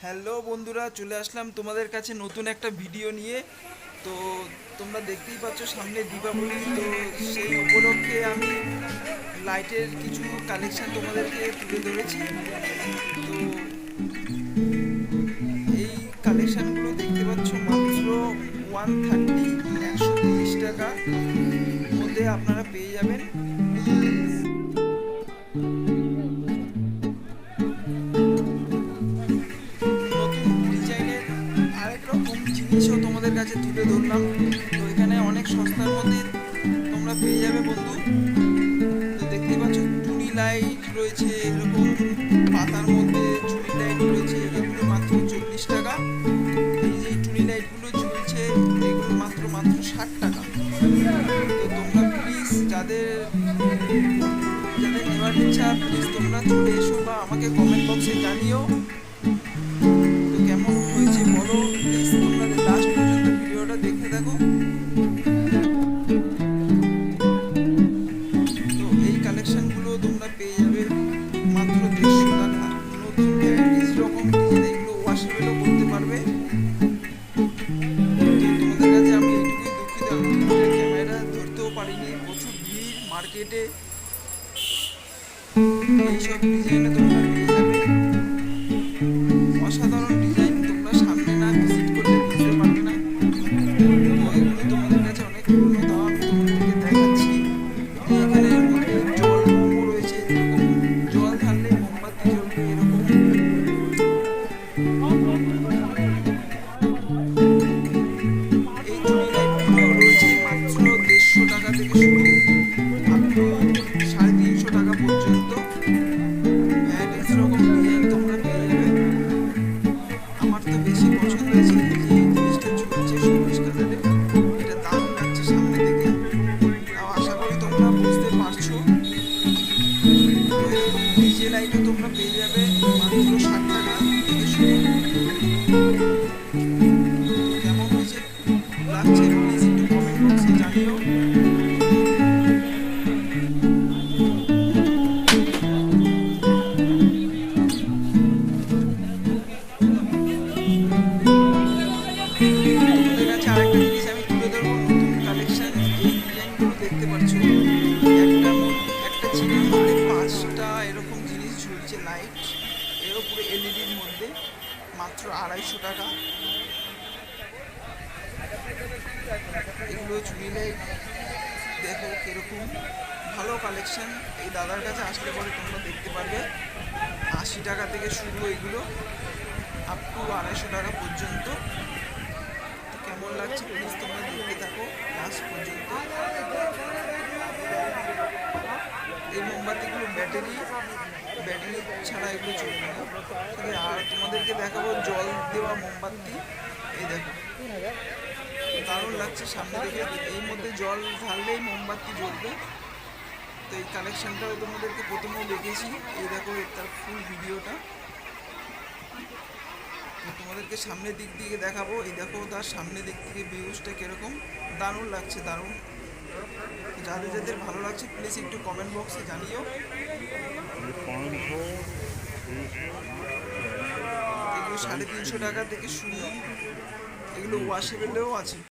Hello বন্ধুরা, চলে আসলাম তোমাদের কাছে নতুন একটা ভিডিও নিয়ে। তো তোমরা দেখতেই পাচ্ছ সামনে দীপাবলি, তো সেই উপলক্ষে আমি লাইটের কিছু কালেকশন তোমাদেরকে তুলে ধরেছি। তো এই কালেকশানগুলো দেখতে পাচ্ছ মাত্র 130 টাকা মধ্যে আপনারা পেয়ে যাবেন। নতুন ডিজাইনের আরেক রকম জিনিসও তোমাদের কাছে তুলে ধরলাম। তো এখানে অনেক সস্তার মধ্যে তোমরা পেয়ে যাবে বন্ধু। তো দেখতেই পাচ্ছ টুনি লাইট রয়েছে, এরকম পাতার মধ্যে টুনি লাইট রয়েছে, এগুলো মাত্র 40 টাকা। এই যে টুনি লাইটগুলো ঝুলছে, এগুলো মাত্র 60 টাকা। তো তোমরা প্লিজ যাদের যাদের নেওয়ার ইচ্ছা, প্লিজ তোমরা চলে এসো বা আমাকে কমেন্ট বক্সে জানিও। তো কেমন হয়েছে বলো, প্লিজ তোমরা লাস্ট পর্যন্ত ভিডিওটা দেখতে থাকো। তো এই কালেকশনগুলো তোমরা পেয়ে যাবে মাত্র 150 টাকা। নতুন ভ্যারাইটিস রকম ডিজাইন, এগুলো ওয়াশেবলও করতে পারবে। তো তোমাদের কাছে আমি এইটুকুই দুঃখিত, আমি ক্যামেরা ধরতেও পারিনি, প্রচুর ভিড় মার্কেটে। এইসব ডিজাইনে তোমরা পেয়ে যাবে অসাধারণ ডিজাইন, তোমরা সামনে না ভিজিট করলে বুঝতে পারবে না। তো এগুলো তোমাদের কাছে অনেক পুরনো, তাও আমি তোমাদেরকে দেখাচ্ছি। এখানে এর মধ্যে জল মোমো রয়েছে, এরকম জল ঢাললে মোমবাতি জ্বলবে এরকম। এই চুড়ি লাইটগুলো রয়েছে মাত্র 150 টাকা থেকে শুরু আপ টু 350 টাকা পর্যন্ত। ভ্যারাইটিস রকম ডিজাইন তোমরা পেয়ে যাবে। আমার তো বেশি পছন্দ হয়েছে এই যে এই জিনিসটা ঝুলছে সবুজ কালারের, এটা দারুণ লাগছে সামনে থেকে। তাও আশা করি তোমরা বুঝতে পারছো। তো এরকম ডিজে লাইটও তোমরা পেয়ে যাবে মাত্র 60 টাকা থেকে শুরু। কেমন হয়েছে লাগছে প্লিজ একটু কমেন্ট বক্সে জানিও। তোমাদের কাছে আরেকটা জিনিস আমি তুলে ধরবো, নতুন কালেকশন। এই ডিজাইনগুলো দেখতে পাচ্ছ, একটা চিনির মধ্যে 5টা এরকম জিনিস ঝুলছে লাইট, এর উপরে এলইডির মধ্যে মাত্র 250 টাকা। এগুলো চুড়ি লাইট দেখো কিরকম ভালো কালেকশন। এই দাদার কাছে আসলে পরে তোমরা দেখতে পারবে 80 টাকা থেকে শুরু, এগুলো আপ টু 250 টাকা পর্যন্ত। তো কেমন লাগছে প্লিজ তোমরা দেখতে থাকো লাস্ট পর্যন্ত। এই মোমবাতিগুলো ব্যাটারি ছাড়া এগুলো চলবে না। আর তোমাদেরকে দেখাবো জল দেওয়া মোমবাতি, এই দেখো দারুণ লাগছে সামনে থেকে। এই মধ্যে জল ঢাললেই মোমবাতি জ্বলবে। তো এই কালেকশনটাও তোমাদেরকে প্রথমেও দেখেছি, এই দেখো তার ফুল ভিডিওটা। তো তোমাদেরকে সামনের দিক থেকে দেখাবো, এই দেখো তার সামনের দিক থেকে ভিউজটা কীরকম দারুণ লাগছে, দারুণ। যাদের যাদের ভালো লাগছে প্লিজ একটু কমেন্ট বক্সে জানিও। এগুলো 350 টাকা থেকে শুরু, এগুলো ওয়াশেবেলেও আছে।